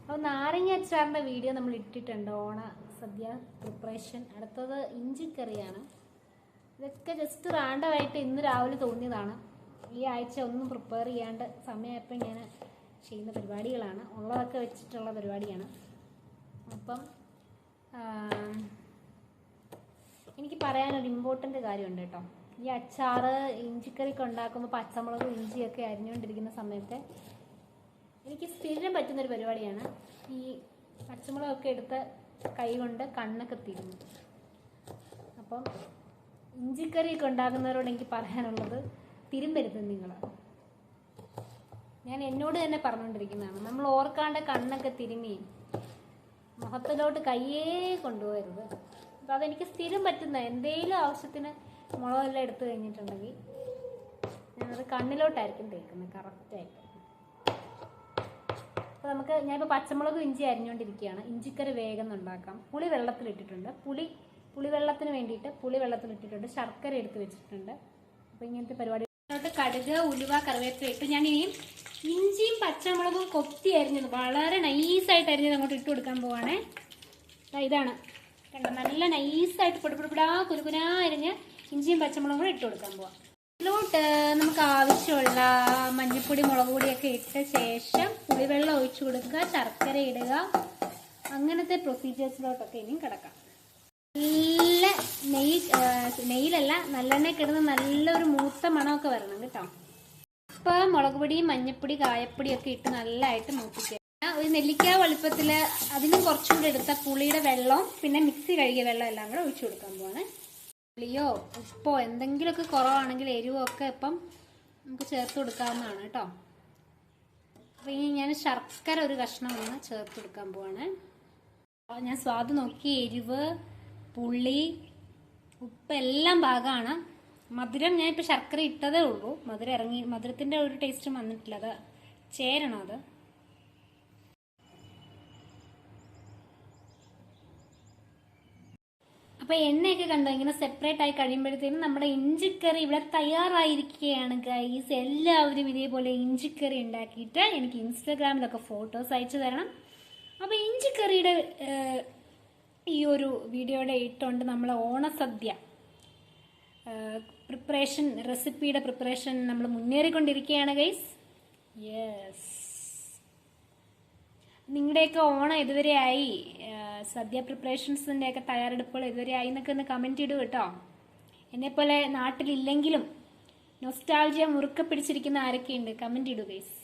അപ്പോൾ നാരങ്ങ അച്ചാറിൻ്റെ വീഡിയോ നമ്മൾ ഇട്ടിട്ടുണ്ട്, ഓണ സദ്യ പ്രിപ്പറേഷൻ. അടുത്തത് ഇഞ്ചിക്കറിയാണ്. ഇതൊക്കെ ജസ്റ്റ് റാൻഡമായിട്ട് ഇന്ന് രാവിലെ തോന്നിയതാണ്. ഈ ആഴ്ച ഒന്നും പ്രിപ്പയർ ചെയ്യാണ്ട് സമയമായപ്പോൾ ഞാൻ ചെയ്യുന്ന പരിപാടികളാണ്, ഉള്ളതൊക്കെ വെച്ചിട്ടുള്ള പരിപാടിയാണ്. അപ്പം എനിക്ക് പറയാനൊരു ഇമ്പോർട്ടൻ്റ് കാര്യമുണ്ട് കേട്ടോ. ഈ അച്ചാറ് ഇഞ്ചിക്കറിയൊക്കെ ഉണ്ടാക്കുമ്പോൾ പച്ചമുളകും ഇഞ്ചിയൊക്കെ അരിഞ്ഞുകൊണ്ടിരിക്കുന്ന സമയത്ത് എനിക്ക് സ്ഥിരം പറ്റുന്നൊരു പരിപാടിയാണ് ഈ പച്ചമുളകൊക്കെ എടുത്ത് കൈ കൊണ്ട് കണ്ണൊക്കെ തിരുന്നു. അപ്പം ഇഞ്ചിക്കറിയൊക്കെ ഉണ്ടാക്കുന്നവരോട് എനിക്ക് പറയാനുള്ളത്, തിരുമ്പരുത് നിങ്ങൾ. ഞാൻ എന്നോട് തന്നെ പറഞ്ഞുകൊണ്ടിരിക്കുന്നതാണ്, നമ്മൾ ഓർക്കാണ്ട് കണ്ണൊക്കെ തിരുമ്മി മുഖത്തിലോട്ട് കയ്യേ കൊണ്ടുപോകരുത്. അപ്പം അതെനിക്ക് സ്ഥിരം പറ്റുന്ന എന്തെങ്കിലും ആവശ്യത്തിന് മുളകെല്ലാം എടുത്തു കഴിഞ്ഞിട്ടുണ്ടെങ്കിൽ ഞാനത് കണ്ണിലോട്ടായിരിക്കും തേക്കുന്നത് കറക്റ്റായിട്ട്. അപ്പോൾ ഞാനിപ്പോൾ പച്ചമുളകും ഇഞ്ചി അരിഞ്ഞുകൊണ്ടിരിക്കുകയാണ്. ഇഞ്ചിക്കറി വേഗം ഉണ്ടാക്കാം. പുളി വെള്ളത്തിലിട്ടിട്ടുണ്ട്. പുളി വെള്ളത്തിന് വേണ്ടിയിട്ട് പുളി വെള്ളത്തിലിട്ടിട്ടുണ്ട്. ശർക്കര എടുത്ത് വെച്ചിട്ടുണ്ട്. അപ്പോൾ ഇങ്ങനത്തെ പരിപാടി. കടുക്, ഉലുവ, കറിവേപ്പില ഇട്ട് ഞാൻ ഇനിയും ഇഞ്ചിയും പച്ചമുളകും കൊത്തി അരിഞ്ഞത് വളരെ നൈസായിട്ട് അരിഞ്ഞത് അങ്ങോട്ട് ഇട്ട് കൊടുക്കാൻ പോവാണേ. ഇതാണ് കണ്ടോ, നല്ല നൈസായിട്ട് പൊടിപ്പൊടിപ്പിടാ കുരുകുനാ അരിഞ്ഞ് ഇഞ്ചിയും പച്ചമുളകും കൂടെ ഇട്ട് കൊടുക്കാൻ പോവാം. ഇതിലോട്ട് നമുക്ക് ആവശ്യമുള്ള മഞ്ഞൾപ്പൊടി, മുളക് പൊടിയൊക്കെ ഇട്ട ശേഷം പുളിവെള്ളം ഒഴിച്ചു കൊടുക്കുക, ശർക്കര ഇടുക. അങ്ങനത്തെ പ്രൊസീജിയേഴ്സിലോട്ടൊക്കെ ഇനിയും കിടക്കാം. നല്ല നെയ്യിലല്ല നല്ലെണ്ണ കിടന്ന് നല്ലൊരു മൂത്ത മണമൊക്കെ വരണം കേട്ടോ. ഇപ്പോൾ മുളക് പൊടി, മഞ്ഞൾപ്പൊടി, കായപ്പൊടിയൊക്കെ ഇട്ട് നല്ലതായിട്ട് മൂപ്പിക്കുക. ഒരു നെല്ലിക്ക വലുപ്പത്തിൽ അതിനും കുറച്ചും കൂടെ എടുത്ത പുളിയുടെ വെള്ളം, പിന്നെ മിക്സി കഴുകിയ വെള്ളം എല്ലാം കൂടെ ഒഴിച്ചു കൊടുക്കാൻ പോവാണ്. പുളിയോ ഉപ്പോ എന്തെങ്കിലുമൊക്കെ കുറവാണെങ്കിൽ എരിവോ ഒക്കെ ഇപ്പം നമുക്ക് ചേർത്ത് കൊടുക്കാവുന്നതാണ് കേട്ടോ. അപ്പോൾ ഇനി ഞാൻ ശർക്കര ഒരു കഷ്ണം ഒന്ന് ചേർത്ത് കൊടുക്കാൻ പോവാണ്. ഞാൻ സ്വാദ് നോക്കി, എരിവ്, പുളി, ഉപ്പ് എല്ലാം പാകമാണ്. മധുരം ഞാനിപ്പോൾ ശർക്കര ഇട്ടതേ ഉള്ളൂ, മധുരത്തിൻ്റെ ഒരു ടേസ്റ്റും വന്നിട്ടില്ല. അത് ചേരണം. അത് അപ്പോൾ എണ്ണയൊക്കെ കണ്ടോ ഇങ്ങനെ സെപ്പറേറ്റ് ആയി കഴിയുമ്പോഴത്തേനും നമ്മുടെ ഇഞ്ചിക്കറി ഇവിടെ തയ്യാറായിരിക്കുകയാണ് ഗൈസ്. എല്ലാവരും ഇതേപോലെ ഇഞ്ചിക്കറി ഉണ്ടാക്കിയിട്ട് എനിക്ക് ഇൻസ്റ്റാഗ്രാമിലൊക്കെ ഫോട്ടോസ് അയച്ചു തരണം. അപ്പോൾ ഇഞ്ചിക്കറിയുടെ ഈ ഒരു വീഡിയോയുടെ ഇട്ടുകൊണ്ട് നമ്മൾ ഓണസദ്യ റെസിപ്പിയുടെ പ്രിപ്പറേഷൻ നമ്മൾ മുന്നേറിക്കൊണ്ടിരിക്കുകയാണ് ഗൈസ്. യെസ്, നിങ്ങളുടെയൊക്കെ ഓണം ഇതുവരെയായി, സദ്യ പ്രിപ്പറേഷൻസിൻ്റെയൊക്കെ തയ്യാറെടുപ്പുകൾ ഇതുവരെയായി എന്നൊക്കെ ഒന്ന് കമൻറ്റ് ഇടുക കേട്ടോ. എന്നെപ്പോലെ നാട്ടിലില്ലെങ്കിലും നൊസ്റ്റാൾജിയ മുറുക്കെ പിടിച്ചിരിക്കുന്ന ആരൊക്കെയുണ്ട്, കമൻറ്റ് ഇടുക ഗൈസ്.